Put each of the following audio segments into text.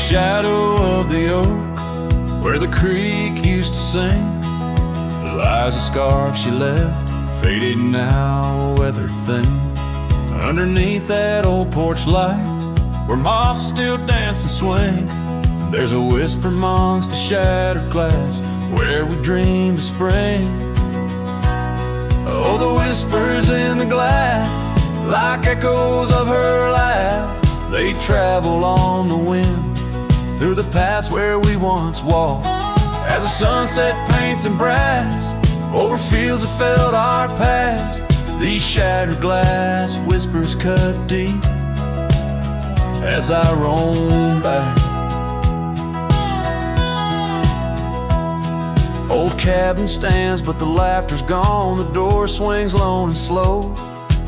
shadow of the oak, where the creek used to sing, lies a scarf she left, faded now, weather thin. Underneath that old porch light, where moss still dance and swing, there's a whisper amongst the shattered glass, where we dreamed of spring. Oh, the whispers in the glass, like echoes of her laugh, they travel on the wind, through the paths where we once walked. As the sunset paints in brass, over fields that felt our past, these shattered glass whispers cut deep, as I roam back. Old cabin stands, but the laughter's gone, the door swings lone and slow.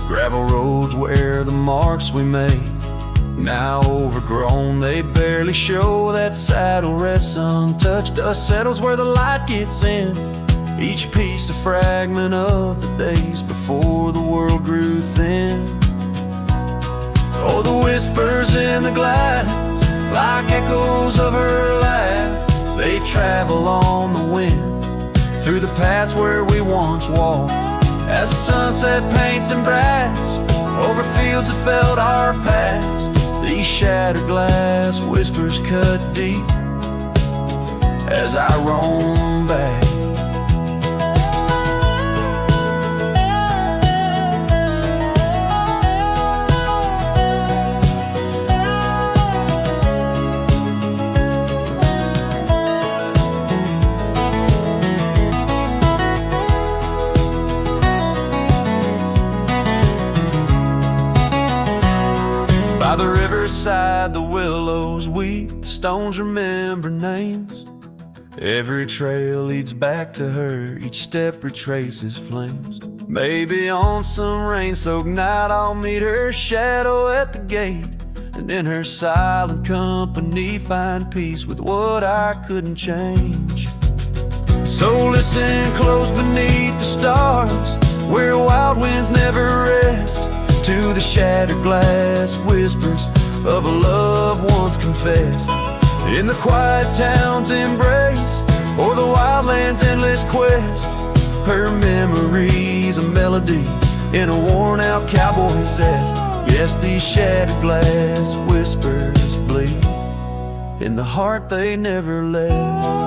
Gravel roads where the marks we made, now overgrown, they barely show. That saddle rests untouched, dust settles where the light gets in, each piece a fragment of the days before the world grew thin. Oh, the whispers in the glass, like echoes of her laugh, they travel on the wind, through the paths where we once walked. As the sunset paints in brass, over fields that felt our past, these shattered glass whispers cut deep, as I roam back. By the riverside, the willows weep, the stones remember names. Every trail leads back to her, each step retraces flames. Maybe on some rain-soaked night I'll meet her shadow at the gate, and in her silent company find peace with what I couldn't change. So listen close beneath the stars, where wild winds never rest, to the shattered glass whispers of a love once confessed. In the quiet town's embrace, or the wildland's endless quest, her memory's a melody in a worn-out cowboy zest. Yes, these shattered glass whispers bleed in the heart they never left.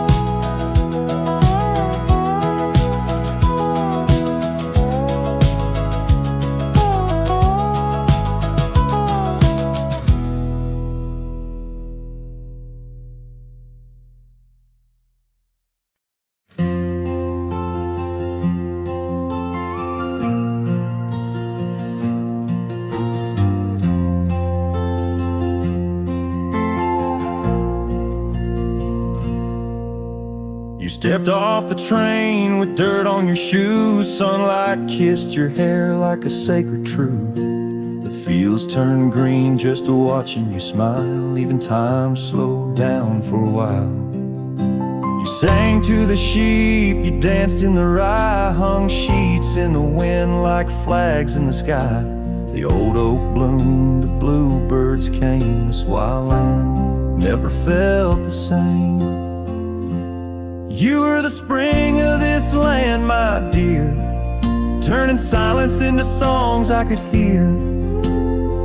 You stepped off the train with dirt on your shoes, sunlight kissed your hair like a sacred truth. The fields turned green just watching you smile, even time slowed down for a while. You sang to the sheep, you danced in the rye, hung sheets in the wind like flags in the sky. The old oak bloomed, the bluebirds came, this wild land never felt the same. You were the spring of this land, my dear, turning silence into songs I could hear.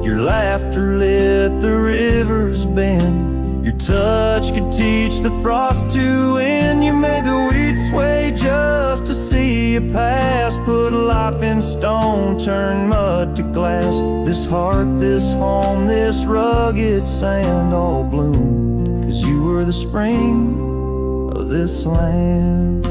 Your laughter lit the river's bend, your touch could teach the frost to end. You made the wheat sway just to see you pass, put life in stone, turn mud to glass. This heart, this home, this rugged sand all bloomed, 'cause you were the spring of this land.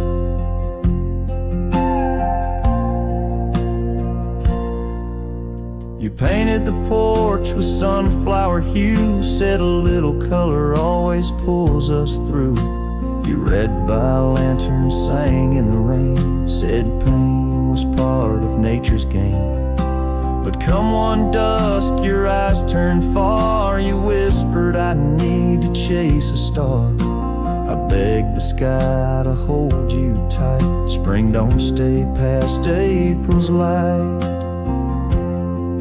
You painted the porch with sunflower hue, said a little color always pulls us through. You read by lanterns, sang in the rain, said pain was part of nature's game. But come one dusk, your eyes turned far, you whispered, I need to chase a star. I begged the sky to hold you tight, spring don't stay past April's light.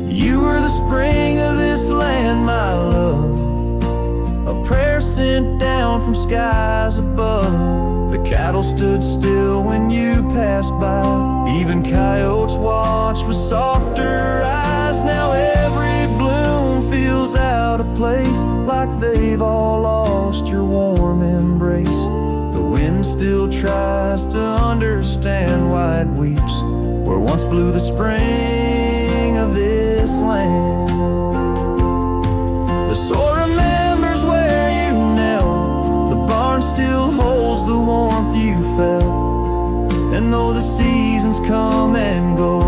You were the spring of this land, my love, a prayer sent down from skies above. The cattle stood still when you passed by. Even coyotes watched with softer eyes. Now every bloom feels out of place, like they've all lost your warm embrace. The wind still tries to understand why it weeps where once blew the spring of this land. The soil remembers where you knelt. The barn still holds the warmth you felt. And though the seasons come and go,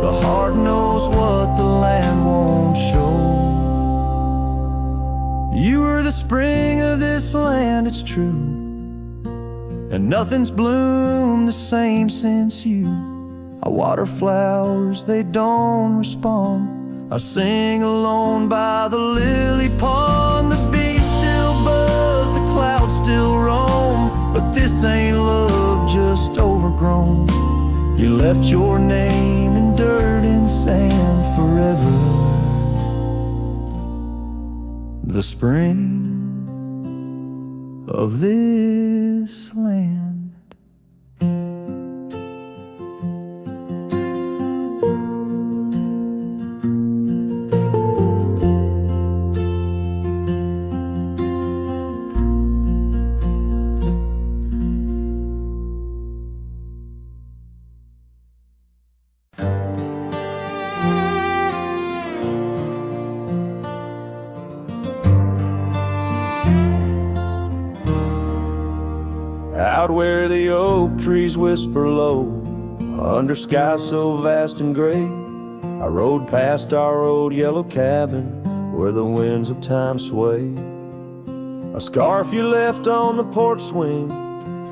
the heart knows what the land won't show. You were the spring of this land, it's true, and nothing's bloomed the same since you. I water flowers, they don't respond. I sing alone by the lily pond. The bees still buzz, the clouds still roam, but this ain't love just overgrown. You left your name in dirt and sand forever. The spring of this land. Out where the oak trees whisper low, under skies so vast and gray, I rode past our old yellow cabin where the winds of time sway. A scarf you left on the porch swing,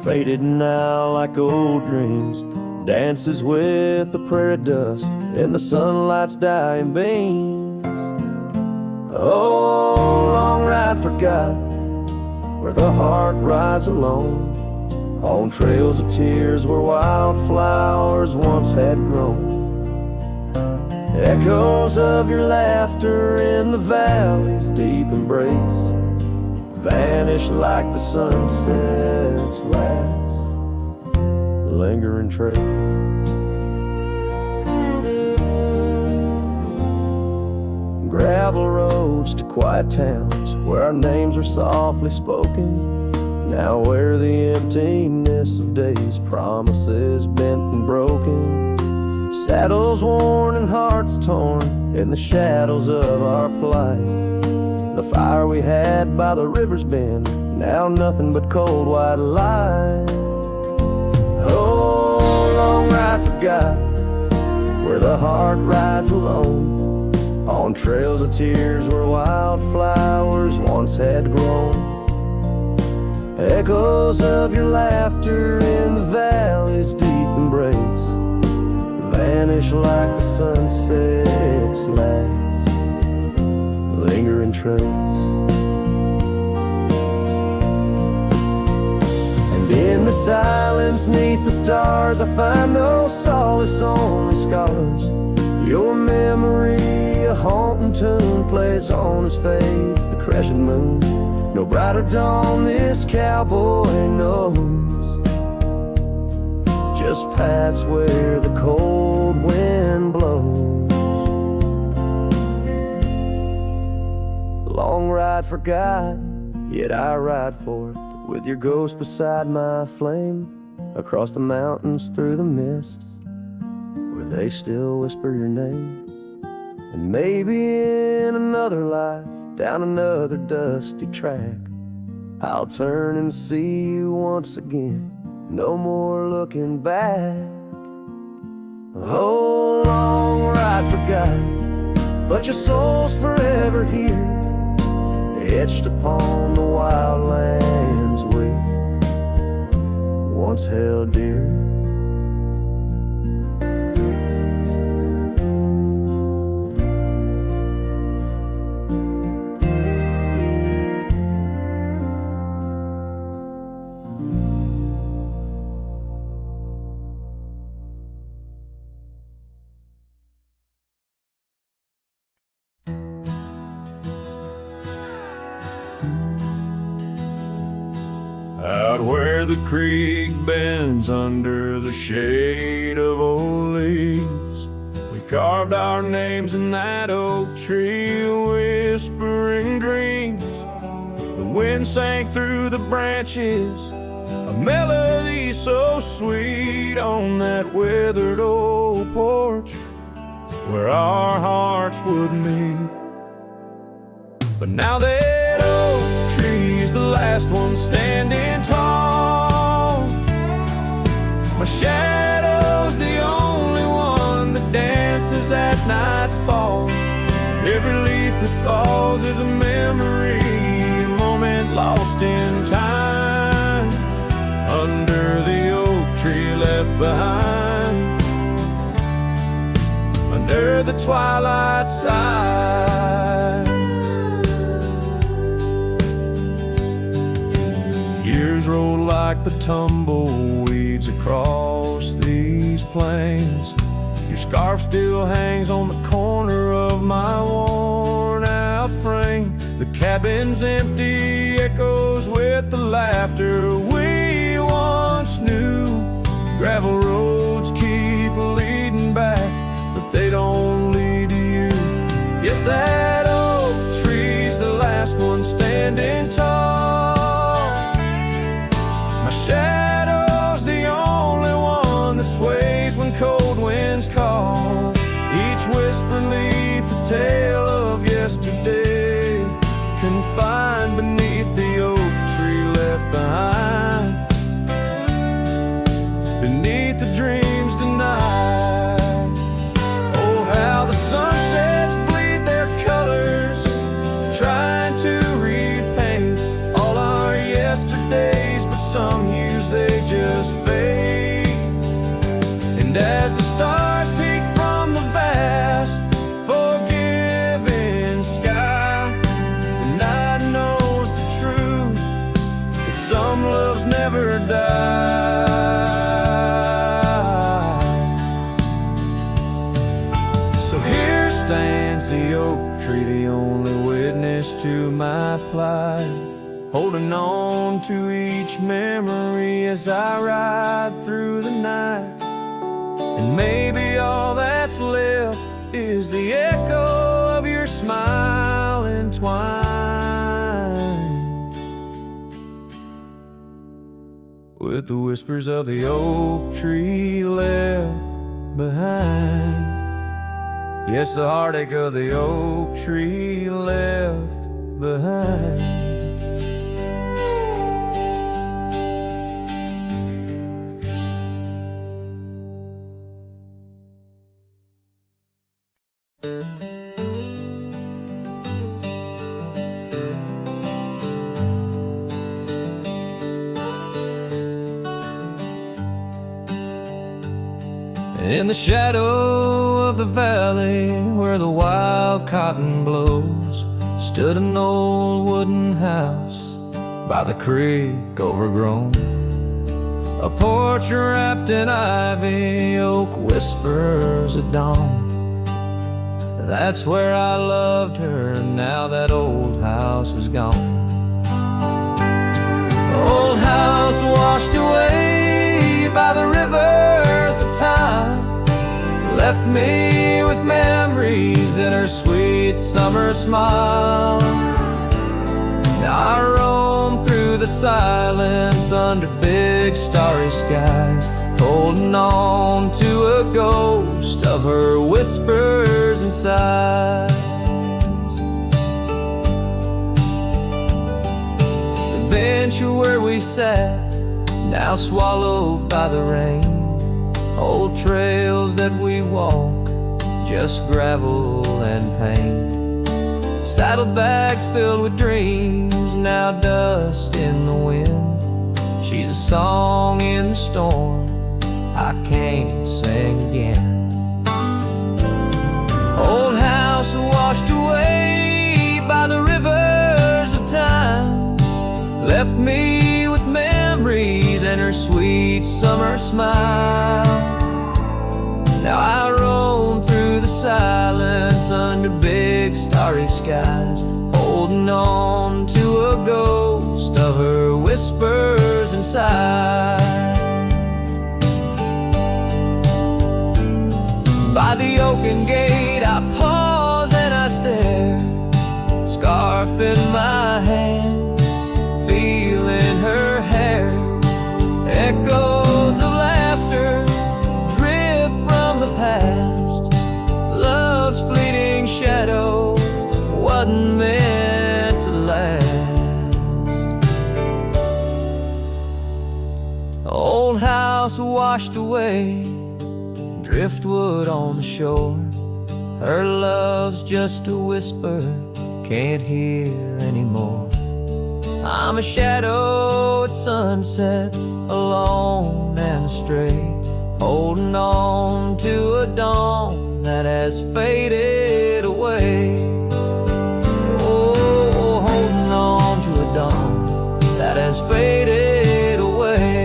faded now like old dreams, dances with the prairie dust in the sunlight's dying beams. Oh, long ride forgot, where the heart rides alone, on trails of tears where wildflowers once had grown. Echoes of your laughter in the valley's deep embrace vanish like the sunset's last lingering trace. Gravel roads to quiet towns where our names are softly spoken, now where the emptiness of days, promises bent and broken, saddles worn and hearts torn in the shadows of our plight. The fire we had by the river's bend, now nothing but cold white light. Oh, long ride forgot, where the heart rides alone, on trails of tears where wildflowers once had grown. Echoes of your laughter in the valley's deep embrace vanish like the sunset's last lingering trace. And in the silence neath the stars, I find no solace, only scars. Your memory, a haunting tune, plays on as fades the crescent moon. No brighter dawn this cowboy knows, just paths where the cold wind blows. The long ride forgot, yet I ride forth with your ghost beside my flame, across the mountains through the mists where they still whisper your name. And maybe in another life, down another dusty track, I'll turn and see you once again, no more looking back. Oh, long ride forgot, but your soul's forever here, etched upon the wild lands we once held dear. Out where the creek bends under the shade of old leaves, we carved our names in that oak tree, whispering dreams. The wind sang through the branches, a melody so sweet on that weathered old porch where our hearts would meet. But now that oak tree's the last one standing tall, my shadow's the only one that dances at nightfall. Every leaf that falls is a memory, a moment lost in time, under the oak tree left behind, under the twilight side. Years roll like the tumbleweeds across these plains. Your scarf still hangs on the corner of my worn out frame. The cabin's empty, echoes with the laughter we once knew. Gravel roads keep leading back, but they don't lead to you. Yes, that oak tree's the last one standing tall, my shadow's the only one that sways when cold winds call. Each whispering leaf a tale of yesterday, confined beneath the oak tree left behind, beneath the dreams denied. Oh, how the sunsets bleed their colors, trying to repaint all our yesterdays, but some hues they just fade. And as the stars peek from the vast, forgiving sky, the night knows the truth, that some loves never die. So here stands the oak tree, the only witness to my plight, holding on to each memory as I ride through the night. And maybe all that's left is the echo of your smile entwined with the whispers of the oak tree left behind. Yes, the heartache of the oak tree left behind. In the shadow of the valley where the wild cotton blows, stood an old wooden house by the creek overgrown. A porch wrapped in ivy, oak whispers at dawn. That's where I loved her, now that old house is gone. Old house washed away by the rivers of time, left me with memories in her sweet summer smile. Now I roam through the silence under big starry skies, holding on to a ghost of her whispers and sighs. The bench where we sat, now swallowed by the rain. Old trails that we walk, just gravel and pain. Saddlebags filled with dreams, now dust in the wind. She's a song in the storm I can't sing again. Old house washed away by the rivers of time, left me with memories and her sweet summer smile. Now I roam through the silence under big starry skies, holding on to a ghost of her whispers and sides. By the oaken gate I pause and I stare, scarf in my hand, feeling her hair. Echoes of laughter drift from the past. Love's fleeting shadow wasn't meant to last. Old house washed away, driftwood on the shore. Her love's just a whisper, can't hear anymore. I'm a shadow at sunset, alone and astray, holding on to a dawn that has faded away. Oh, holding on to a dawn that has faded away.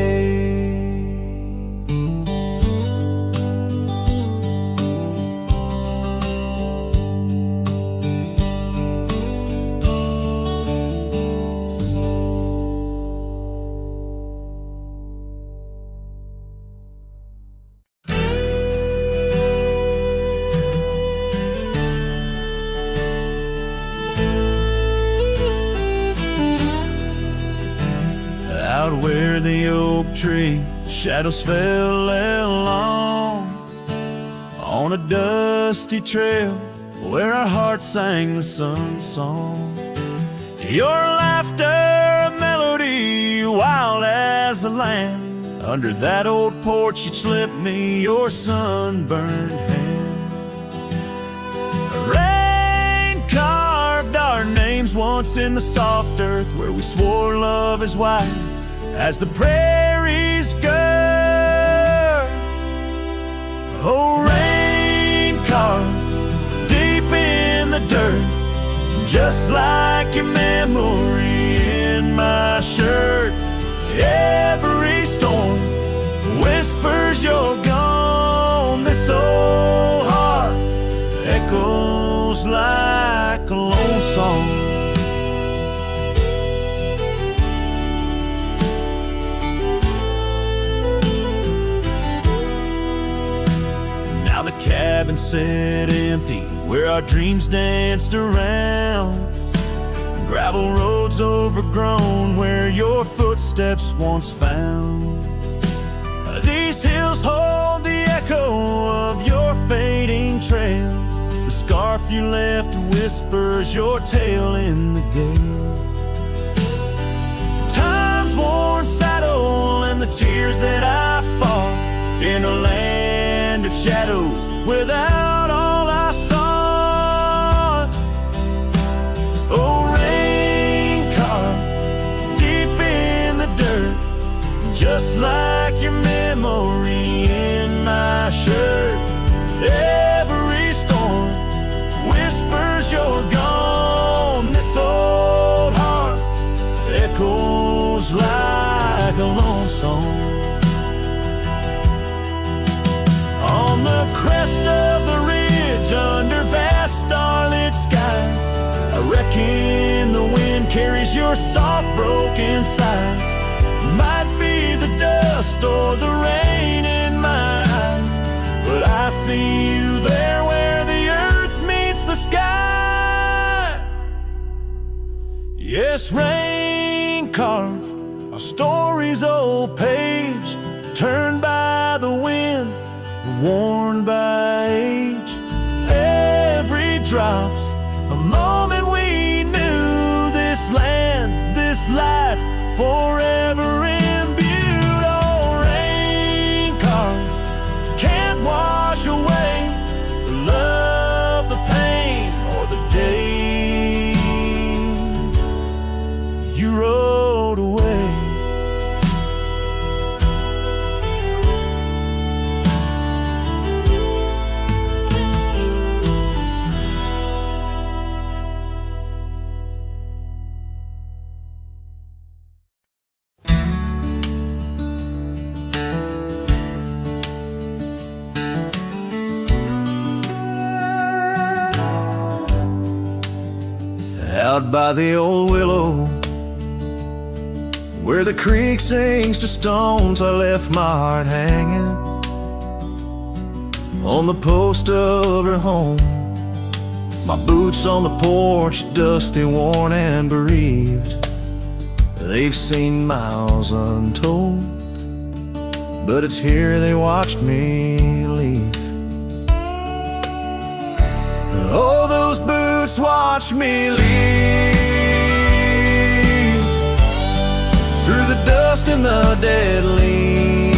Out where the oak tree shadows fell along, on a dusty trail where our hearts sang the sun song. Your laughter a melody wild as the land. Under that old porch you'd slip me your sunburned hand. Rain carved our names once in the soft earth where we swore love is wide as the prairies gird. Oh, rain carved deep in the dirt, just like your memory in my shirt. Every storm whispers you're gone. This old heart echoes like a lone song. The cabin sat empty where our dreams danced around. Gravel roads overgrown where your footsteps once found. These hills hold the echo of your fading trail. The scarf you left whispers your tale in the gale. Time's worn saddle and the tears that I fought in a land of shadows without all I sought. Oh, rain carved deep in the dirt, just like your memory in my shirt. Every storm whispers you're gone. This old heart echoes like a lone song. On the crest of the ridge, under vast starlit skies, I reckon the wind carries your soft broken sighs. Might be the dust or the rain in my eyes, but I see you there where the earth meets the sky. Yes, rain carved our story's old page, turned by the wind, worn by age. Every drop's a moment we knew. This land, this life, forever imbued. Oh, rain carved can't wash away the love, the pain, or the day you rode away. Out by the old willow, Where the creek sings to stones, I left my heart hanging on the post of her home. My boots on the porch, dusty, worn, and bereaved. They've seen miles untold, but it's here they watched me leave. Oh, those boots watched me leave, through the dust and the dead leaves.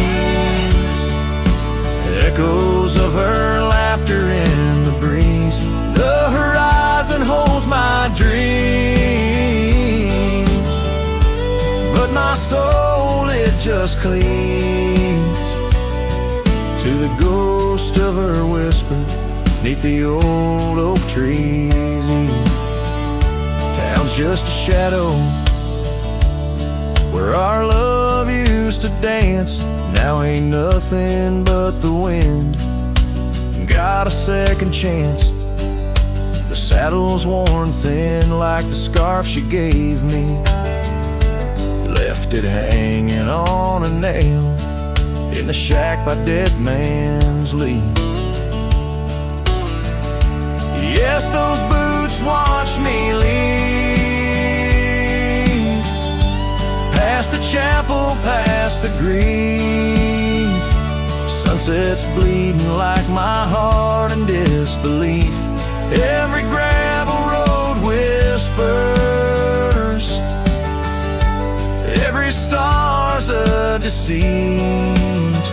Echoes of her laughter in the breeze. The horizon holds my dreams, but my soul, it just clings to the ghost of her whisper 'neath the old oak trees. Town's just a shadow where our love used to dance. Now ain't nothing but the wind. Got a second chance. The saddle's worn thin like the scarf she gave me. Left it hanging on a nail in the shack by Dead Man's Leave. Yes, those boots watch me leave, past the chapel, past the grief. Sunset's bleeding like my heart in disbelief. Every gravel road whispers, every star's a deceit,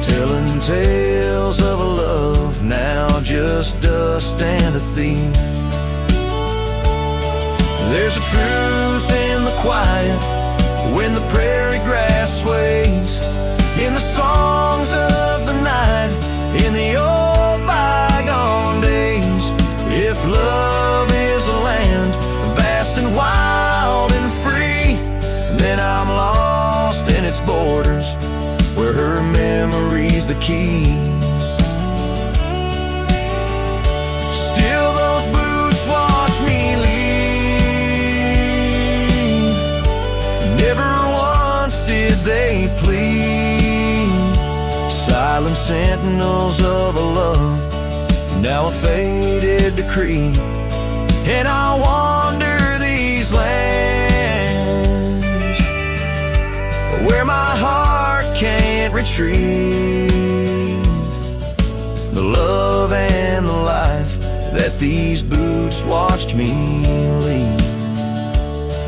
telling tales of a love now just dust and a thief. There's a truth in the quiet when the prairie grass sways, in the songs of the night, in the old bygone days. If love is a land vast and wild and free, then I'm lost in its borders, where her memory's the key. Still those boots watch me leave, never once did they plead. Silent sentinels of a love, now a faded decree. And I wander these lands where my heart can't retrieve the love and the life that these boots watched me leave.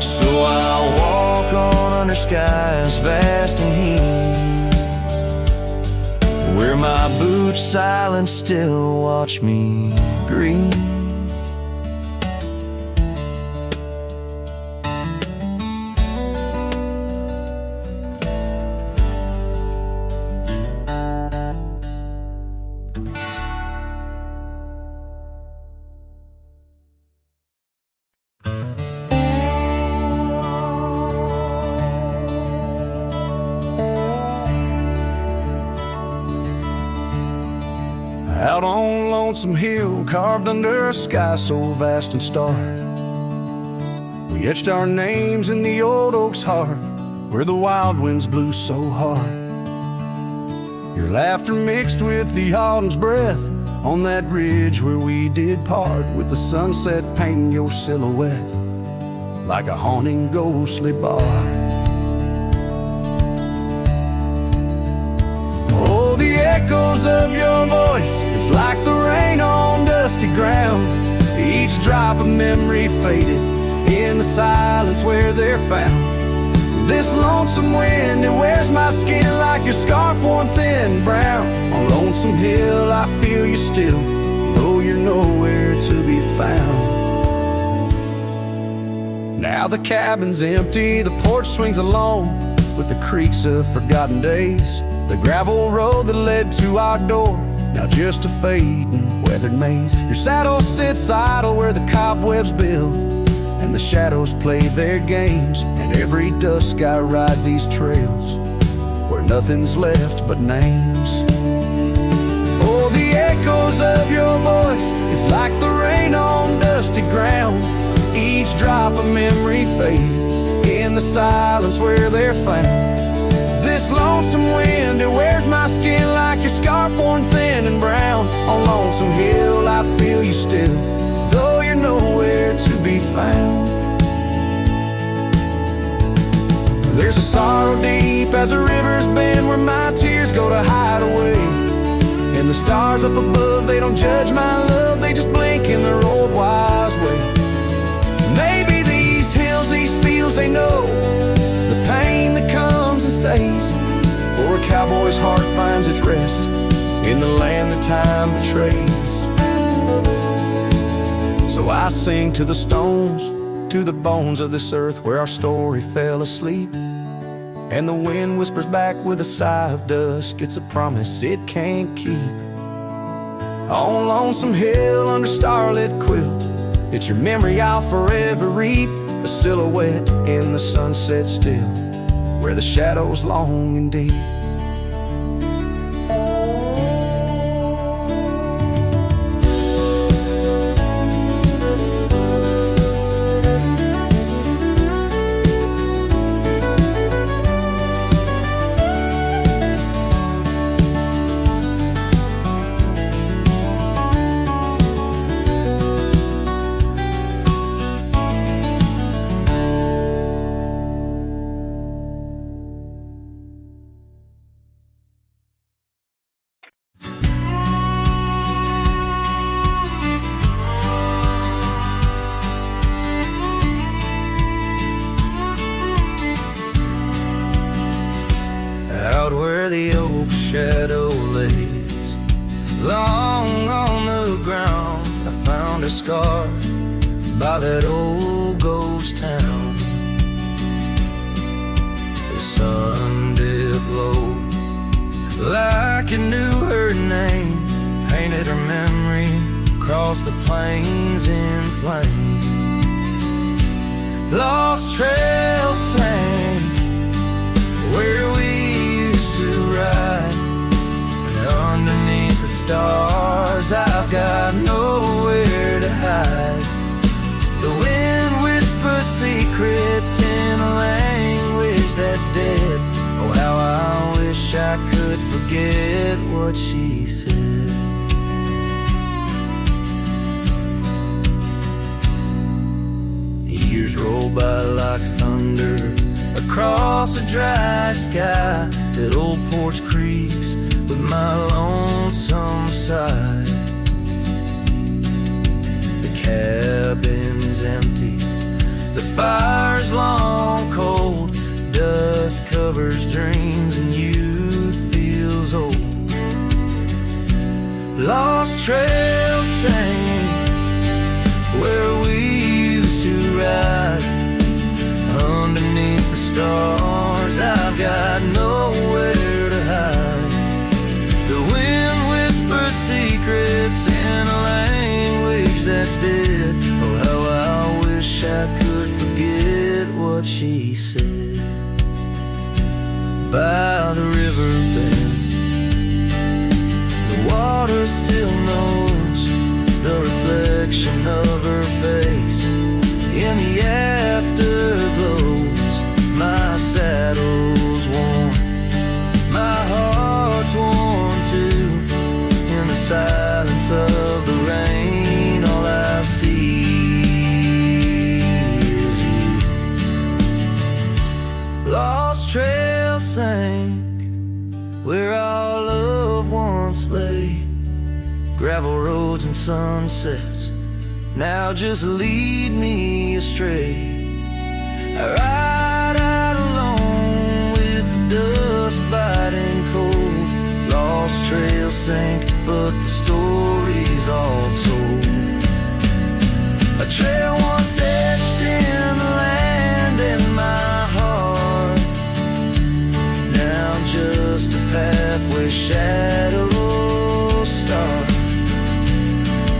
So I'll walk on under skies vast and heat, where my boots silent still watch me grieve. Out on Lonesome Hill, carved under a sky so vast and starred, we etched our names in the old oak's heart, where the wild winds blew so hard. Your laughter mixed with the autumn's breath on that ridge where we did part, with the sunset painting your silhouette like a haunting ghostly bar. Echoes of your voice, it's like the rain on dusty ground. Each drop of memory faded in the silence where they're found. This lonesome wind, it wears my skin like your scarf worn thin brown. On Lonesome Hill I feel you still, though you're nowhere to be found. Now the cabin's empty, the porch swings alone with the creaks of forgotten days. The gravel road that led to our door, now just a fading weathered maze. Your saddle sits idle where the cobwebs build, and the shadows play their games. And every dusk I ride these trails where nothing's left but names. Oh, the echoes of your voice, it's like the rain on dusty ground. Each drop of memory faded in in the silence where they're found. This lonesome wind, it wears my skin like your scarf worn thin and brown. On Lonesome Hill I feel you still, though you're nowhere to be found. There's a sorrow deep as the rivers bend, where my tears go to hide away. And the stars up above, they don't judge my love, they just blink in their old wise way. Maybe these hills, these fields, they know the pain that comes and stays. For a cowboy's heart finds its rest in the land that time betrays. So I sing to the stones, to the bones of this earth where our story fell asleep. And the wind whispers back with a sigh of dusk, it's a promise it can't keep. On Lonesome Hill under starlit quilt, it's your memory I'll forever reap. A silhouette in the sunset still, where the shadows long and deep. Out where the oak shadow lays long on the ground, I found a scar by that old ghost town. The sun dipped low like it knew her name, painted her memory across the plains in flame. Lost trails sang where we ride, and underneath the stars I've got nowhere to hide. The wind whispers secrets in a language that's dead. Oh, how I wish I could forget what she said. The years roll by like thunder across a dry sky. That old porch creaks with my lonesome side. The cabin's empty, the fire's long cold. Dust covers dreams and youth feels old. Lost trails sing where we used to ride. Underneath the stars I've got nowhere to hide. The wind whispers secrets in a language that's dead. Oh, how I wish I could forget what she said. By the river bend, the water still knows the reflection of her face in the afterglows. My saddle's worn, my heart's worn too. In the silence of the rain, all I see is you. Lost trail sank where our love once lay. Gravel roads and sunsets now just lead me astray. I ride out alone with the dust biting cold. Lost trails sank, but the story's all told. A trail once etched in the land and my heart, now just a path where shadows start.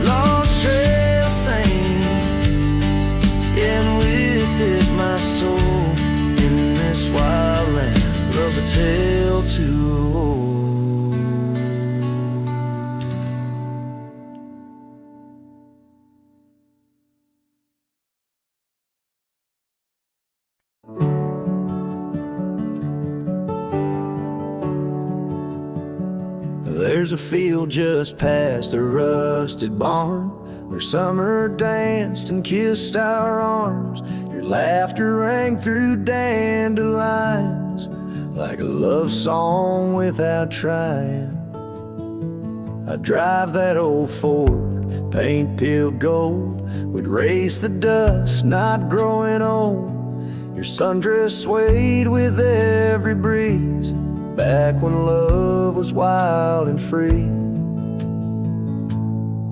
Lost trail sank, and with it my soul in this wild land loves a tale too old. There's a field just past a rusted barn where summer danced and kissed our arms. Your laughter rang through dandelions like a love song without trying. I'd drive that old Ford, paint peeled gold. We'd race the dust, not growing old. Your sundress swayed with every breeze, back when love was wild and free.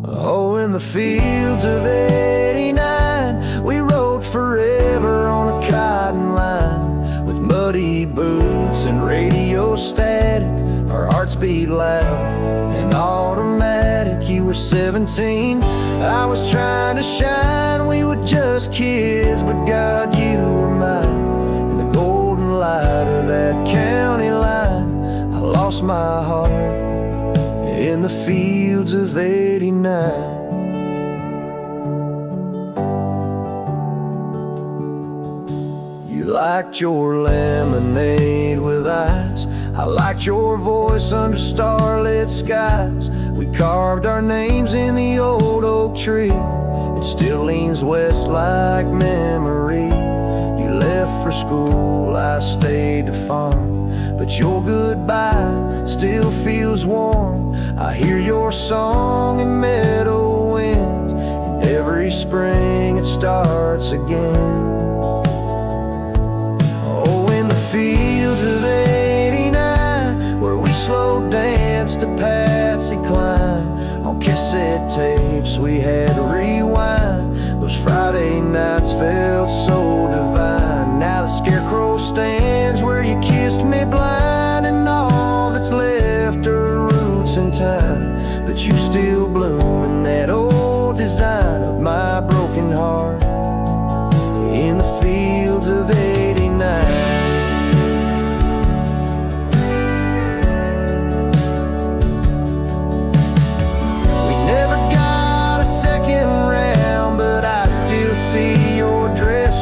Oh, in the fields of '89, we rode forever on a cotton line. With muddy boots and radio static, our hearts beat loud and automatic. You were 17, I was trying to shine. We were just kids, but God, you were mine. In the golden light of that county line, I lost my heart in the fields of '89. You liked your lemonade with ice, I liked your voice under starlit skies. We carved our names in the old oak tree, it still leans west like memory. You left for school, I stayed to farm, but your goodbye still feels warm. I hear your song in meadow winds, and every spring it starts again. Oh, in the fields of '89, where we slow danced to Patsy Cline. On cassette tapes we had to rewind, those Friday nights felt so divine. Now the scarecrow stands where you kissed me blind, and all that's left are roots in time. But you still bloom in that old design of my broken heart in the fields of '89.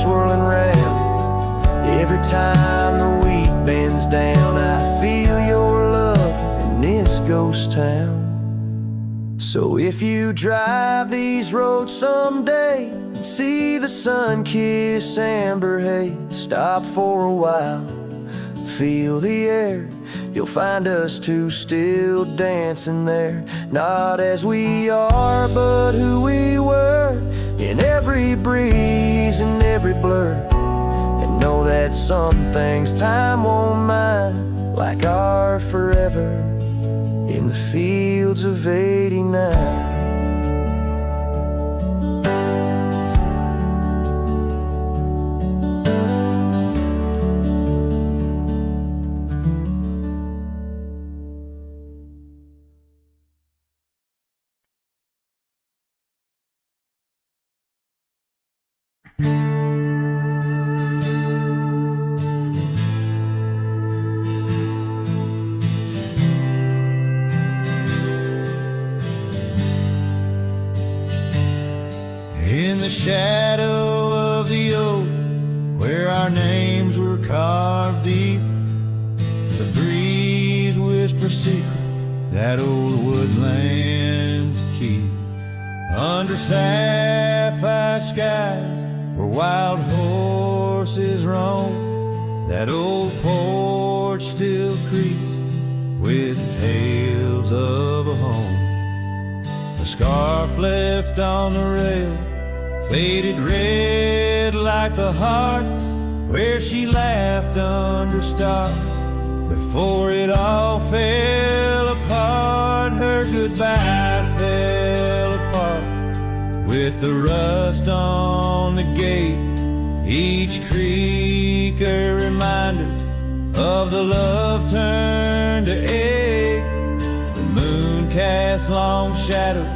Swirling round every time the wheat bends down. I feel your love in this ghost town. So if you drive these roads someday and see the sun-kissed amber haze, stop for a while, feel the air. You'll find us two still dancing there, not as we are, but who we were, in every breeze and every blur. And know that some things time won't mind, like our forever in the fields of '89. In the shadow of the oak, where our names were carved deep, the breeze whispers secret that old woodlands keep. Under sapphire skies where wild horses roam, that old porch still creaks with tales of a home. A scarf left on the rail, faded red like the heart where she laughed under stars before it all fell apart. Her goodbye fell apart with the rust on the gate, each creak a reminder of the love turned to ache. The moon cast long shadows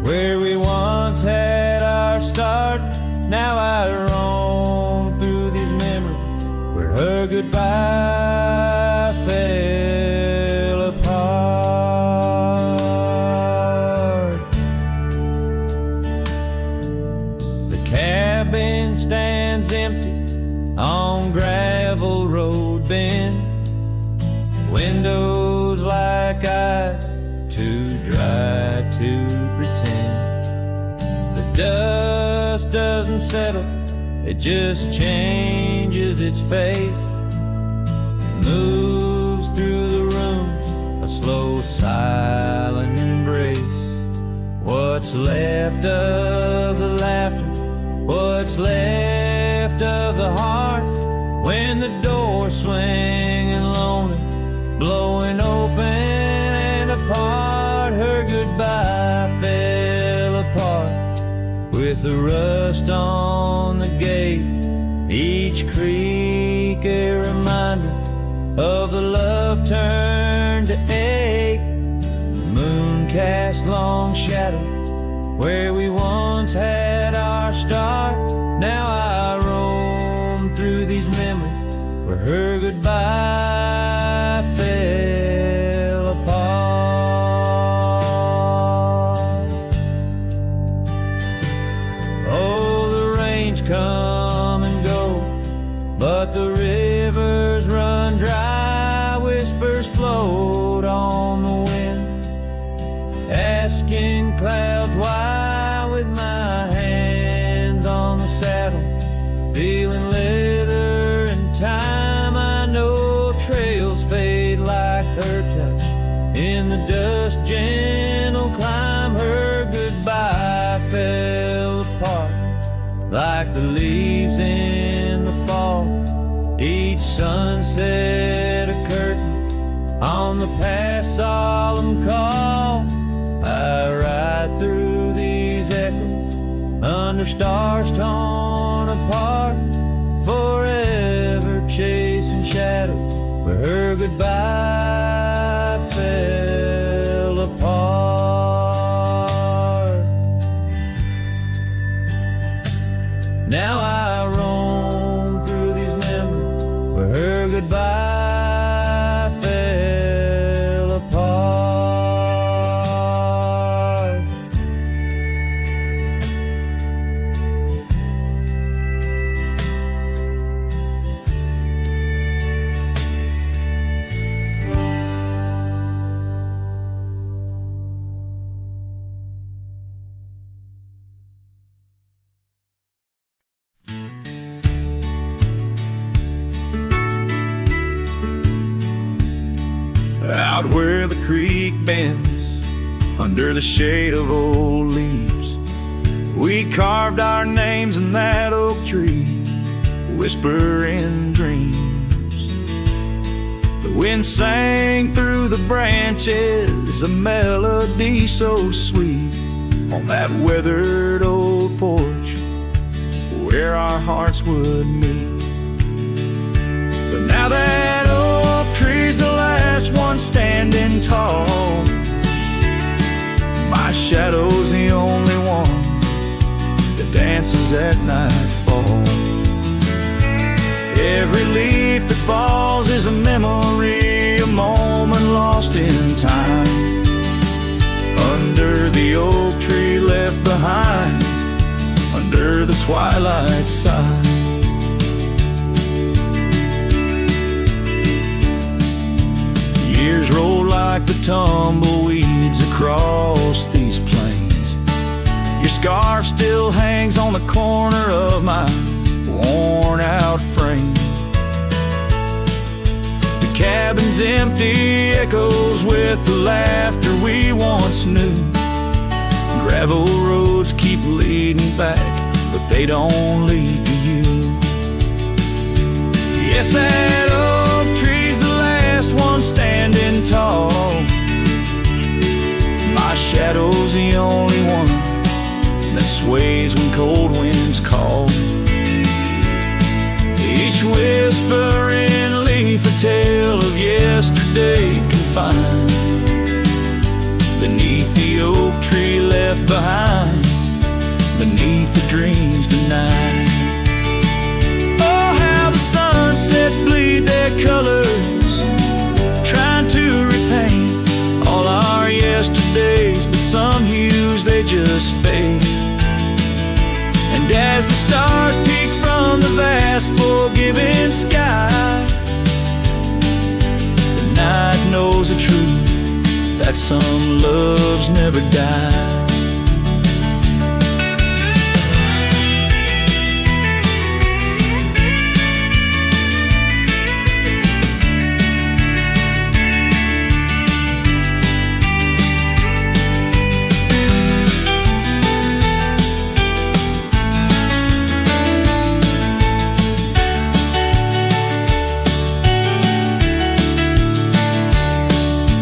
where we once had our start. Now I roam through these memories where her goodbye fell apart. The cabin stands empty on gravel road bend, windows like eyes too dry to pretend. The dust doesn't settle, it just changes its face, moves through the rooms, a slow silent embrace. What's left of the laughter, what's left of the heart, when the door's swinging lonely, blowing open and apart. Her goodbye fell apart with the rust on the gate, each creak a reminder of the love turned to ache. The moon cast long shadow where we once had our start. Now I roam through these memories where her goodbye fell apart. Oh, the rains come and go, but the rivers run dry. Whispers float on the wind, asking clouds why. With my hands on the saddle, feeling leather and time, I know trails fade like her touch. In the dust, gentle climb, her goodbye fell apart like the leaves in the fall. Each sunset a curtain on the past solemn call. I ride through these echoes under stars torn apart, forever chasing shadows where her goodbye fell apart. Now I roam through these memories where her goodbye fell apart. Out where the creek bends, under the shade of old leaves, we carved our names in that oak tree, whispering dreams. The wind sang through the branches, a melody so sweet, on that weathered old porch where our hearts would meet. But now that oak tree's the last one standing tall, my shadow's the only one that dances at nightfall. Every leaf that falls is a memory, a moment lost in time, under the oak tree left behind, under the twilight side. Years roll like the tumbleweeds across these plains. Your scarf still hangs on the corner of my worn out frame. The cabin's empty, echoes with the laughter we once knew. Gravel roads keep leading back, but they don't lead to you. Yes, that oak tree's the last one standing tall, my shadow's the only one that sways when cold winds call. Each whispering leaf a tale of yesterday confined, beneath the oak tree left behind, beneath the dreams denied. Oh, how the sunsets bleed their colors, trying to repaint all our yesterdays, but some hues they just fade. And as the stars peek from the vast forgiving sky, the night knows the truth, like some loves never die.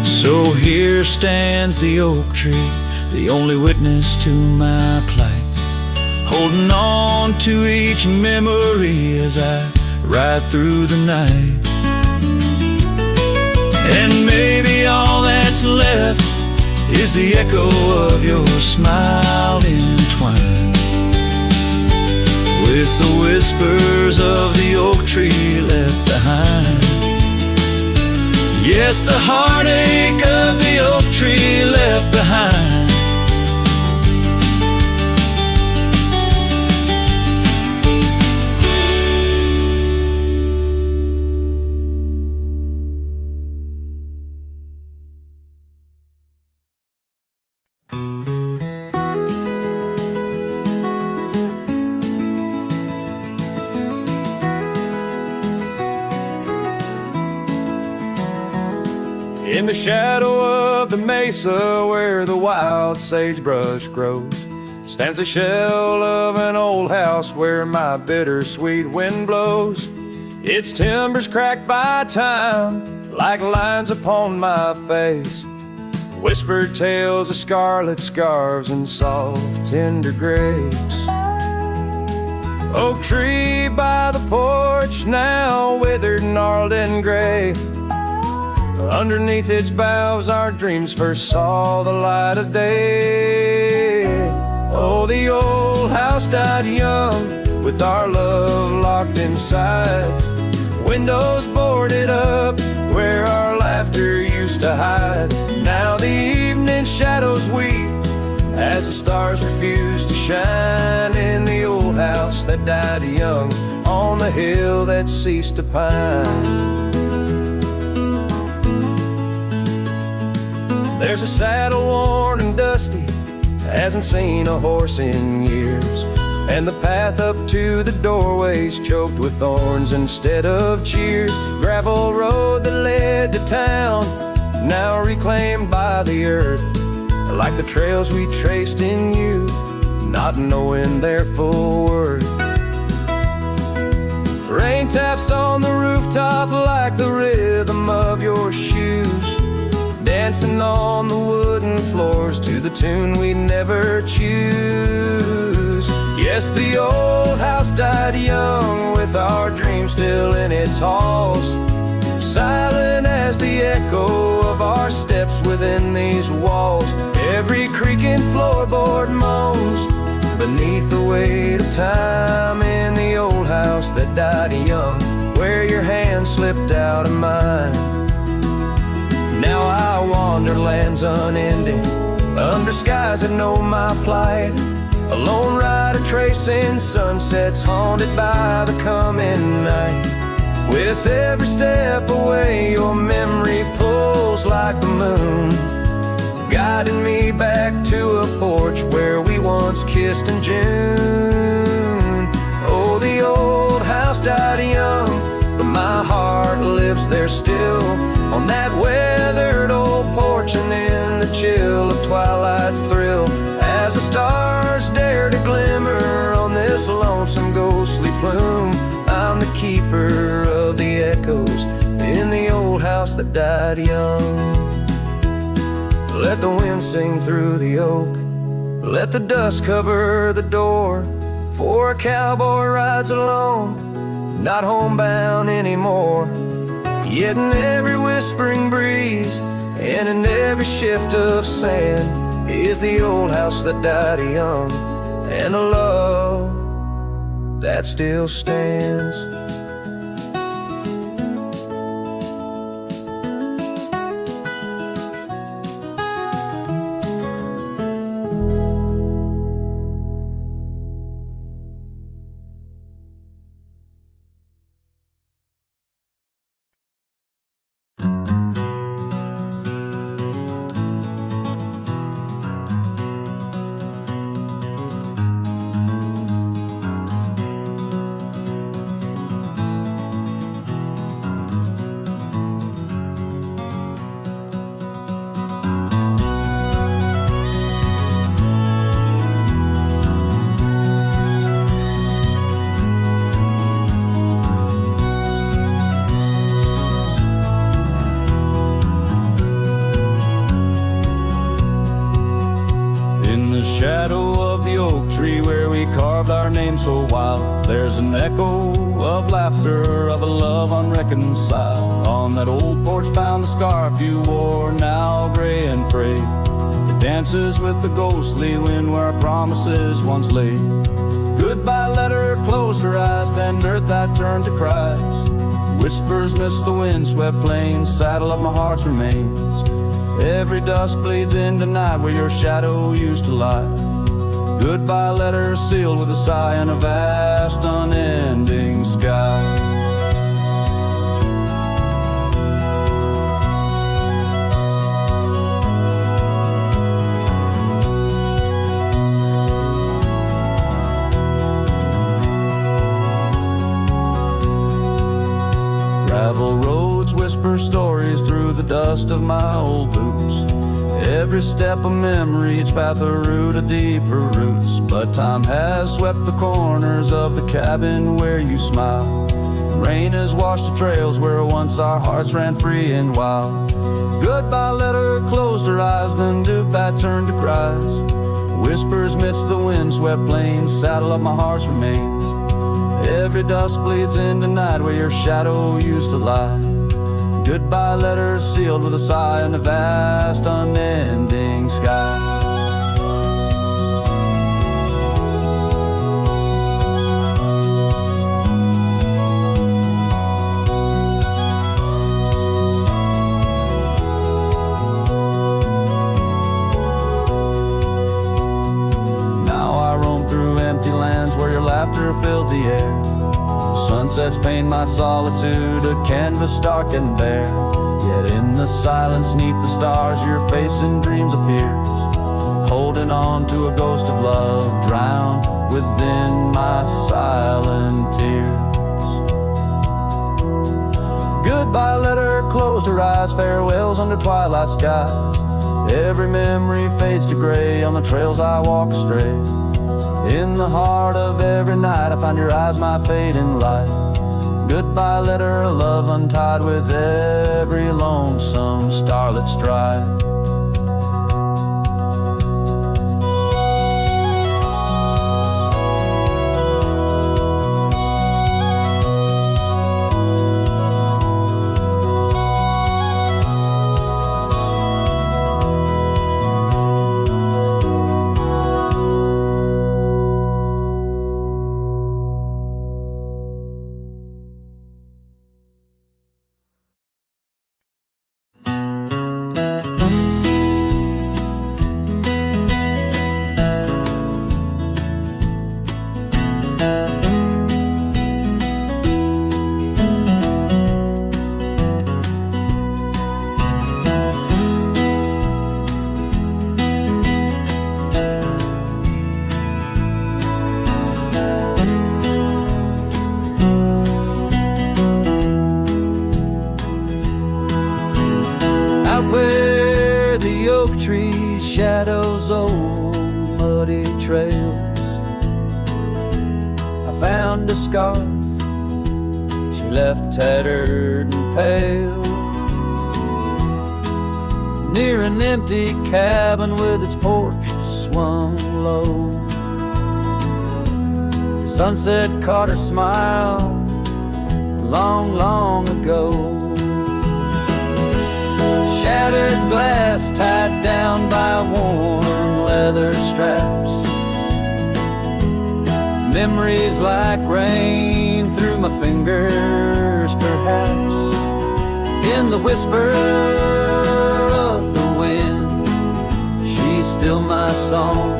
So here stands the oak tree, the only witness to my plight, holding on to each memory as I ride through the night. And maybe all that's left is the echo of your smile entwined with the whispers of the oak tree left behind. Yes, the heartache of the oak tree left behind. In the shadow of the mesa where the wild sagebrush grows stands the shell of an old house where my bittersweet wind blows. Its timbers cracked by time like lines upon my face, whispered tales of scarlet scarves and soft tender grapes. Oak tree by the porch, now withered, gnarled and gray. Underneath its boughs our dreams first saw the light of day. Oh, the old house died young with our love locked inside, windows boarded up where our laughter used to hide. Now the evening shadows weep as the stars refuse to shine in the old house that died young on the hill that ceased to pine. There's a saddle worn and dusty, hasn't seen a horse in years, and the path up to the doorway's choked with thorns instead of cheers. Gravel road that led to town, now reclaimed by the earth, like the trails we traced in youth, not knowing their full worth. Rain taps on the rooftop like the rhythm of your shoes, dancing on the wooden floors to the tune we never choose. Yes, the old house died young with our dreams still in its halls, silent as the echo of our steps within these walls. Every creaking floorboard moans beneath the weight of time in the old house that died young, where your hand slipped out of mine. Now I wander lands unending, under skies that know my plight, a lone rider tracing sunsets haunted by the coming night. With every step away your memory pulls like the moon, guiding me back to a porch where we once kissed in June. Oh, the old house died young, but my heart lives there still, on that weathered old porch and in the chill of twilight's thrill, as the stars dare to glimmer on this lonesome ghostly plume. I'm the keeper of the echoes in the old house that died young. Let the wind sing through the oak, let the dust cover the door, for a cowboy rides alone, not homebound anymore. Yet in every whispering breeze and in every shift of sand is the old house that died young, and a love that still stands. shadow of the oak tree where we carved our name so wild, there's an echo of laughter, of a love unreconciled. On that old porch found the scarf you wore, now gray and frayed. It dances with the ghostly wind where our promises once lay. Goodbye letter closed her eyes, then earth that turned to Christ. Whispers miss the wind-swept plains, saddle of my heart's remains. Every dusk bleeds into night where your shadow used to lie. Goodbye letter sealed with a sigh in a vast unending sky. Gravel roads whisper stories through the dust of my old boots. Every step a memory, each path a root of deeper roots. But time has swept the corners of the cabin where you smile. Rain has washed the trails where once our hearts ran free and wild. Goodbye letter closed her eyes, then Dubat turned to Christ. Whispers midst the wind-swept plains, saddle of my heart's remains. Every dusk bleeds into night where your shadow used to lie. Goodbye letter sealed with a sigh in the vast unending sky. Now I roam through empty lands where your laughter filled the air. Sunsets paint my solitude, a canvas stark and bare. Yet in the silence neath the stars your face in dreams appears, holding on to a ghost of love drowned within my silent tears. Goodbye letter closed her eyes, farewells under twilight skies. Every memory fades to gray on the trails I walk astray. In the heart of every night I find your eyes, my fading light. Goodbye letter, a love untied with every lonesome starlit stride. Where the oak trees shadows old muddy trails, I found a scarf she left tattered and pale, near an empty cabin with its porch swung low. The sunset caught her smile long, long ago. Shattered glass tied down by worn leather straps, memories like rain through my fingers perhaps. In the whisper of the wind, she's still my song,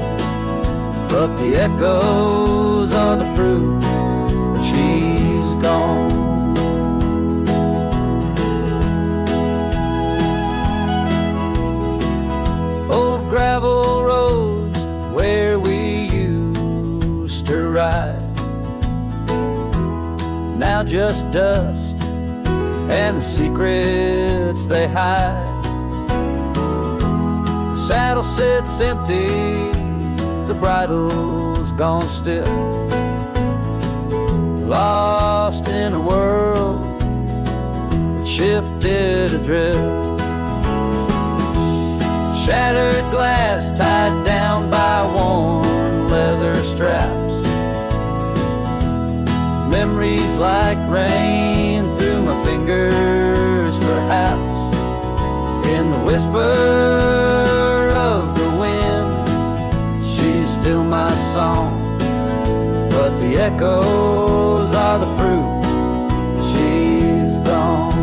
but the echoes are the proof that she's gone. Old gravel roads where we used to ride, now just dust and the secrets they hide. The saddle sits empty, the bridle's gone stiff, lost in a world that shifted adrift. Shattered glass tied down by one like rain through my fingers, perhaps in the whisper of the wind. She's still my song, but the echoes are the proof she's gone.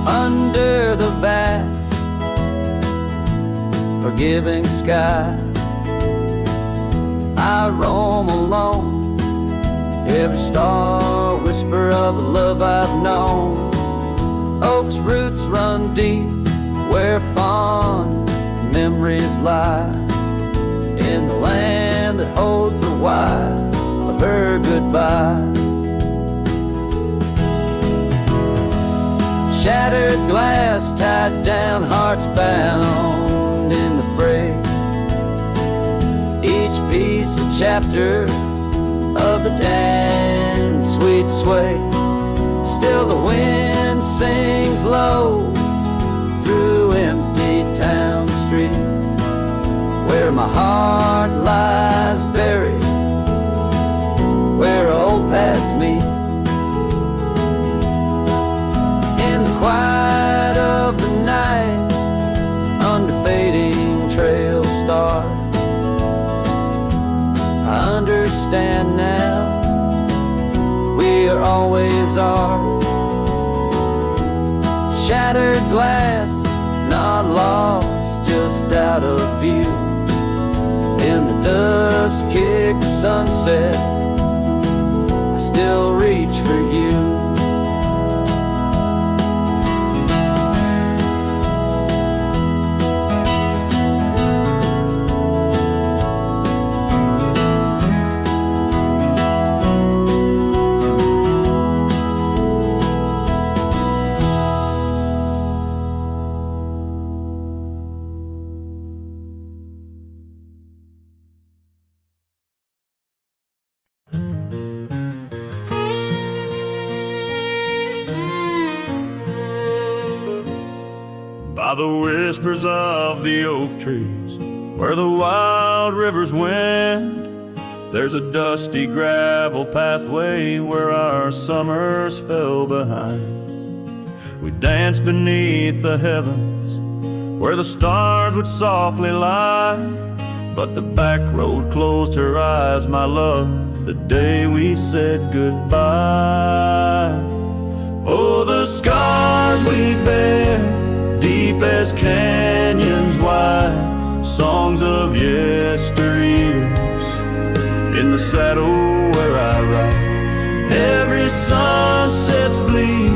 Under the vast, forgiving sky, I roam alone, every star whisper of the love I've known. Oak's roots run deep where fond memories lie, in the land that holds the why of her goodbye. Shattered glass, tied down, hearts bound in the fray. Each piece a chapter of the dance we'd sway. Still the wind sings low through empty town streets, where my heart lies buried, where old paths meet. In the quiet of the night, under fading trail stars, I understand now, we are always ours. Shattered glass, not lost, just out of view. In the dusk-kicked sunset, I still reach for you. By the whispers of the oak trees, where the wild rivers wend, there's a dusty gravel pathway where our summers fell behind. We danced beneath the heavens, where the stars would softly lie, but the back road closed her eyes, my love, the day we said goodbye. Oh, the scars we bear, deep as canyons wide, songs of yesteryears, in the saddle where I ride. Every sunset's bleed,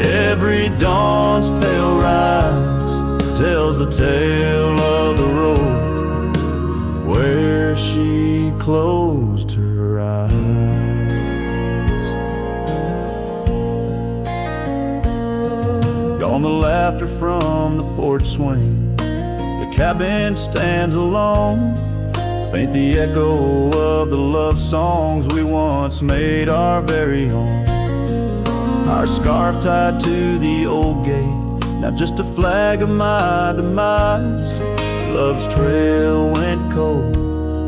every dawn's pale rise, tells the tale of the road where she closed her eyes. Gone the laughter from the porch swing, the cabin stands alone, faint the echo of the love songs we once made our very own. Our scarf tied to the old gate, now just a flag of my demise. Love's trail went cold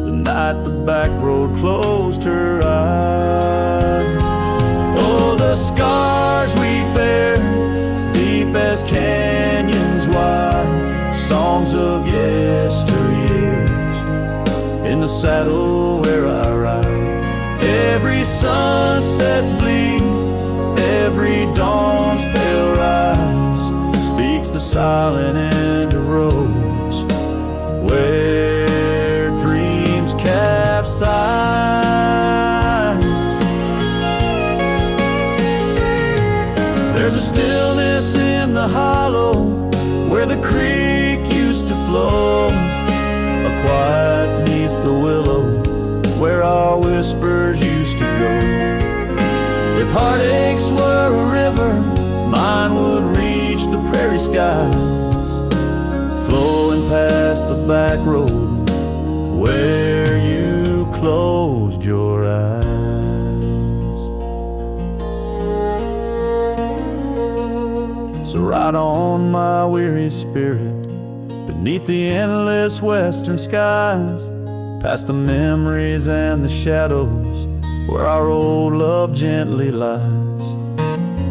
the night the back road closed her eyes. Oh, the scars we bear, deep as canyons wide, songs of yesteryears, in the saddle where I ride. Every sunset's bleed, every dawn's pale rise, speaks the silent end of roads where dreams capsize. There's a stillness in the hollow where the creek used to flow, a quiet neath the willow where our whispers used to go. If heartaches were a river, mine would reach the prairie skies, flowing past the back road where you closed your eyes. So ride on, my weary spirit, beneath the endless western skies, past the memories and the shadows where our old love gently lies.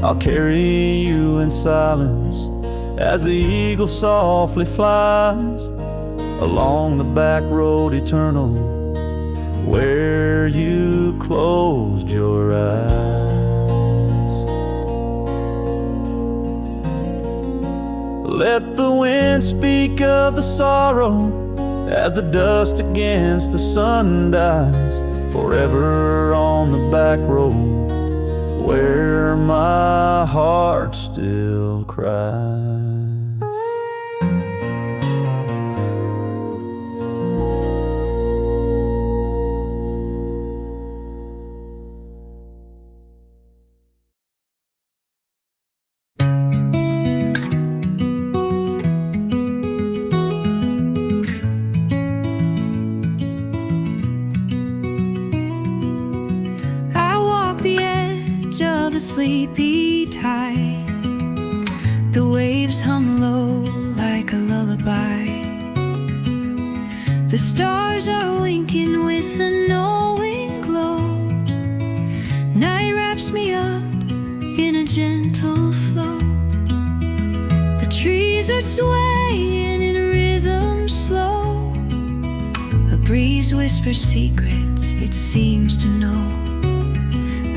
I'll carry you in silence as the eagle softly flies along the back road eternal, where you closed your eyes. Let the wind speak of the sorrow as the dust against the sun dies, forever on the back road where my heart still cries. Of a sleepy tide, the waves hum low like a lullaby. The stars are winking with a knowing glow. Night wraps me up in a gentle flow. The trees are swaying in rhythm slow. A breeze whispers secrets it seems to know.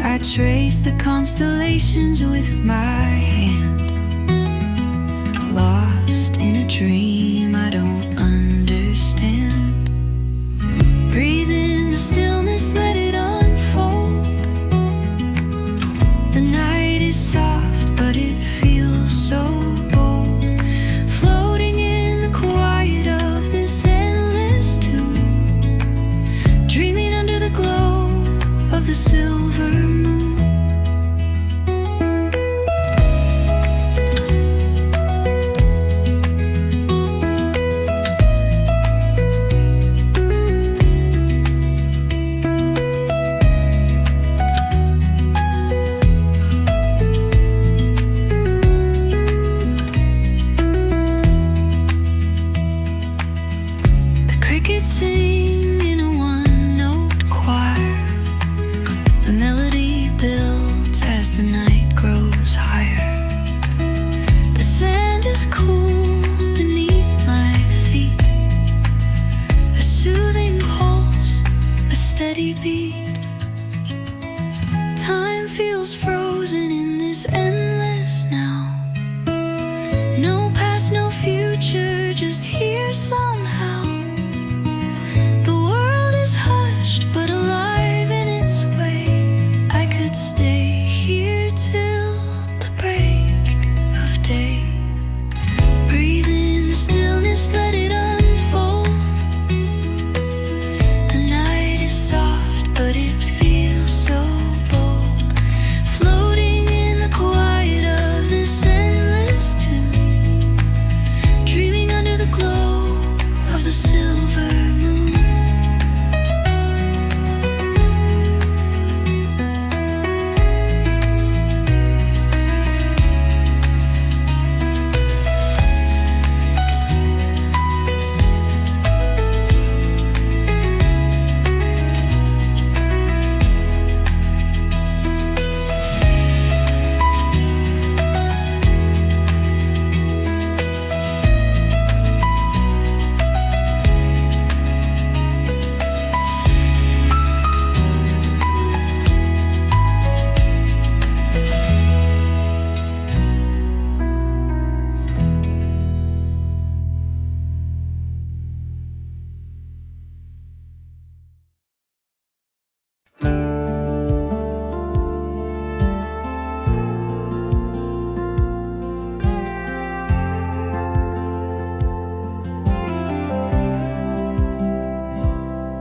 I trace the constellations with my hand, lost in a dream I don't understand. Breathe in the stillness, let it unfold. The night is soft, but it feels so bold, floating in the quiet of this endless tune, dreaming under the glow of the silver moon. The crickets sing in a one-note choir. The melody builds as the night grows higher. The sand is cool beneath my feet, a soothing pulse, a steady beat. Time feels frozen in this endless now. No past, no future, just here somehow. The world is hushed but alive in its way. I could stay here till the break of day. Breathe in the stillness, let it unfold. The night is soft, but it feels so bold, floating in the quiet of this endless tune, dreaming under the glow of the silver moon.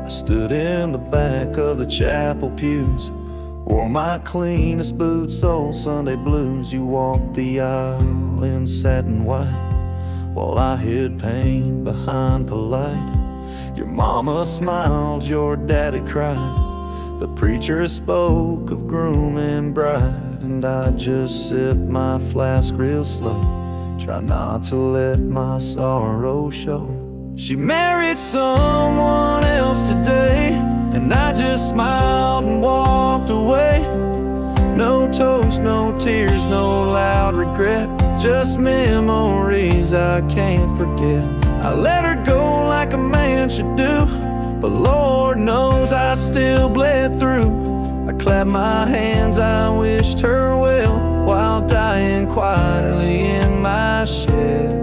Stood in the back of the chapel pews, wore my cleanest boots, old Sunday blues. You walked the aisle in satin white, while I hid pain behind polite. Your mama smiled, your daddy cried. The preacher spoke of groom and bride, and I just sipped my flask real slow, try not to let my sorrow show. She married someone else today, and I just smiled and walked away. No toast, no tears, no loud regret, just memories I can't forget. I let her go like a man should do, but Lord knows I still bled through. I clapped my hands, I wished her well, while dying quietly in my shed.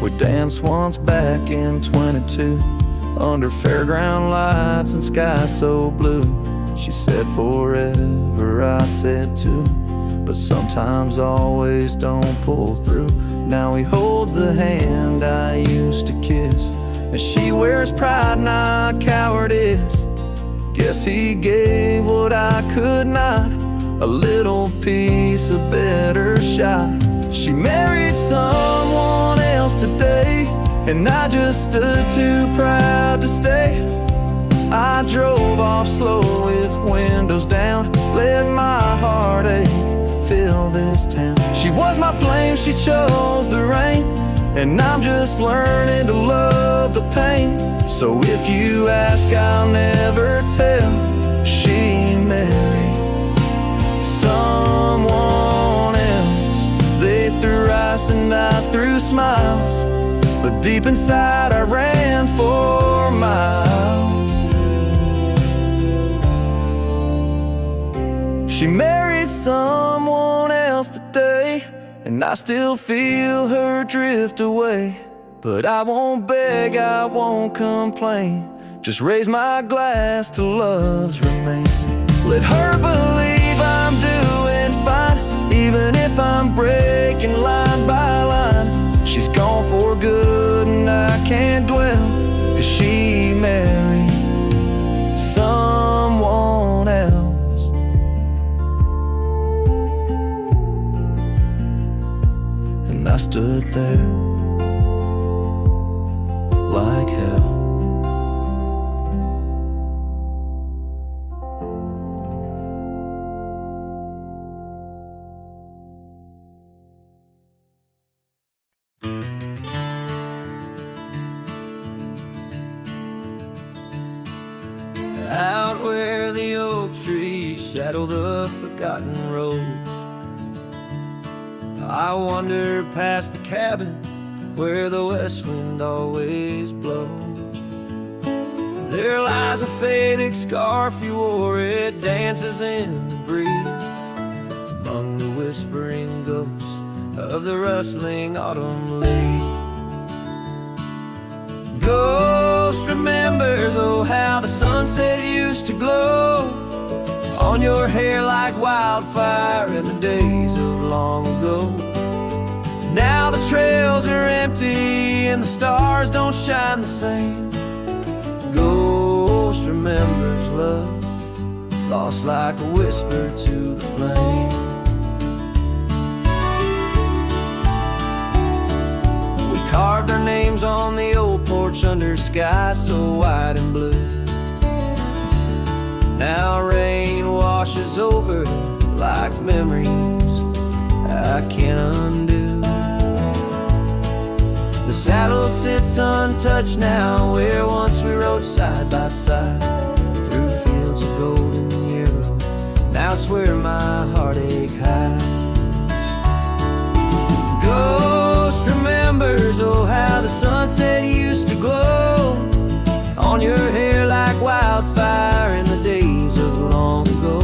We danced once back in 22, under fairground lights and sky so blue. She said forever, I said too, but sometimes always don't pull through. Now he holds the hand I used to kiss, and she wears pride, not cowardice. Guess he gave what I could not, a little piece, a better shot. She married someone else today, and I just stood too proud to stay. I drove off slow with windows down, let my heartache fill this town. She was my flame, she chose the rain, and I'm just learning to love the pain. So if you ask, I'll never tell. She married someone else. They threw ice and I threw smiles, but deep inside I ran for miles. She married someone else today, and I still feel her drift away. But I won't beg, I won't complain, just raise my glass to love's remains. Let her believe I'm doing fine, even if I'm breaking line by line. She's gone for good and I can't dwell, 'cause she married someone else. And I stood there like hell. Out where the oak trees shadow the forgotten roads, I wander past the cabin where the west wind always blows. There lies a faded scarf you wore, it dances in the breeze, among the whispering ghosts of the rustling autumn leaves. Ghost remembers, oh how the sunset used to glow on your hair like wildfire in the days of long ago. Now the trails are empty and the stars don't shine the same. Ghost remembers love, lost like a whisper to the flame. We carved our names on the old porch under sky so white and blue. Now rain washes over like memories I can't undo. The saddle sits untouched now where once we rode side by side through fields of golden yarrow. Now it's where my heartache hides. Ghost remembers, oh how the sunset used to glow on your hair like wildfire in the days of long ago.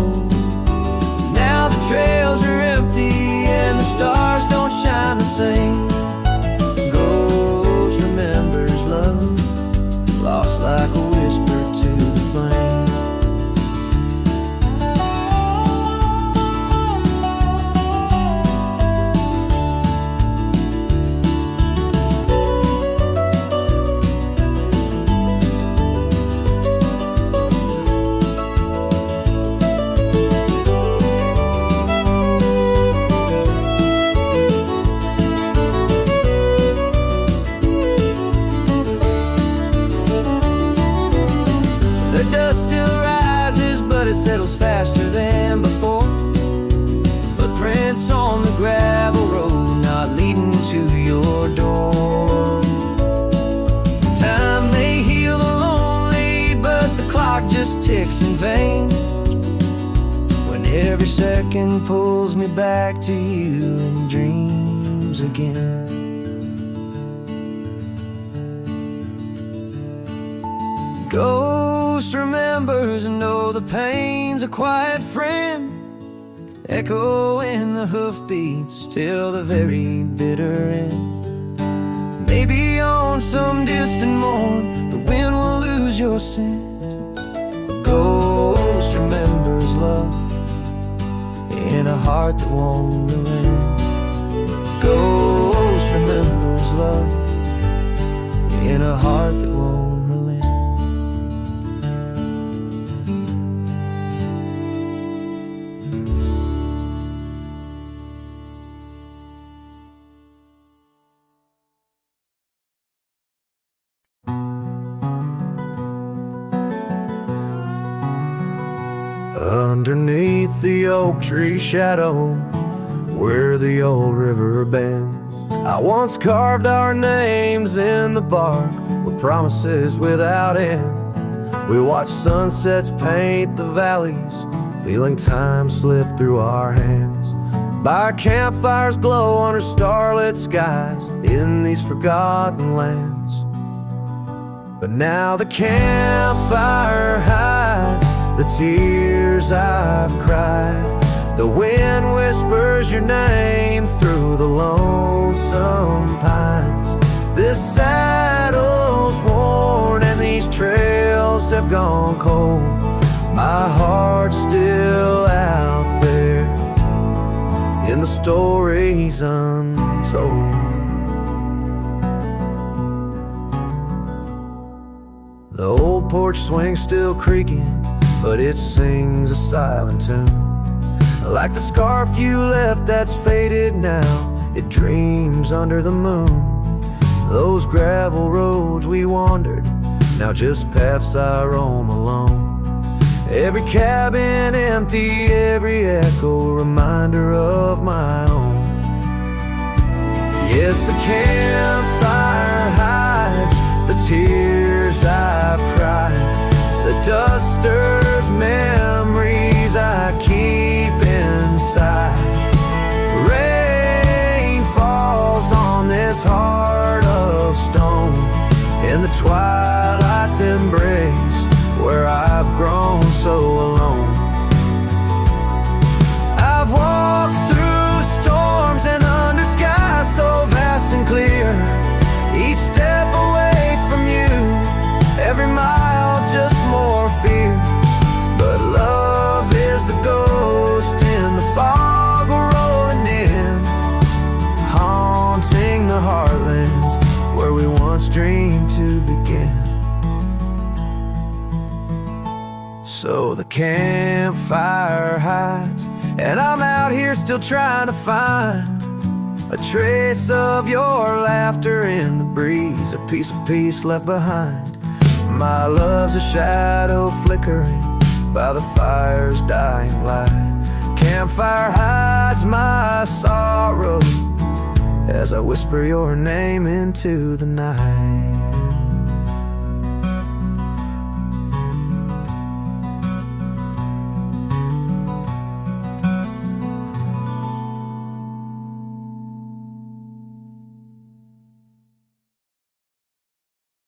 Now the trails are empty and the stars don't shine the same. Ghost remembers love, lost like a whisper to the flame. Settles faster than before. Footprints on the gravel road, now ticks in vain, when every second pulls me back to you in dreams again. Ghost remembers and know the pain's a quiet friend, echo in the hoofbeats till the very bitter end. Maybe on some distant morn the wind will lose your scent. A ghost remembers love in a heart that won't relent. Ghost remembers love in a heart that won't relent. Underneath the oak tree shadow, where the old river bends, I once carved our names in the bark with promises without end. We watched sunsets paint the valleys, feeling time slip through our hands. By campfires glow under starlit skies in these forgotten lands. But now the campfire hides the tears I've cried. The wind whispers your name through the lonesome pines. This saddle's worn and these trails have gone cold. My heart's still out there in the stories untold. The old porch swing's still creaking, but it sings a silent tune. Like the scarf you left that's faded now, it dreams under the moon. Those gravel roads we wandered, now just paths I roam alone. Every cabin empty, every echo reminder of my own. Yes, the campfire hides the tears I've cried, the duster's memories I keep inside. Rain falls on this heart of stone in the twilight's embrace, where I've grown so alone. I've walked through storms and under skies so vast and clear, each step away from you, every mile just more fear. But love is the ghost in the fog rolling in, haunting the heartlands where we once dreamed to begin. So the campfire hides, and I'm out here still trying to find a trace of your laughter in the breeze, a piece of peace left behind. My love's a shadow flickering by the fire's dying light. Campfire hides my sorrow as I whisper your name into the night.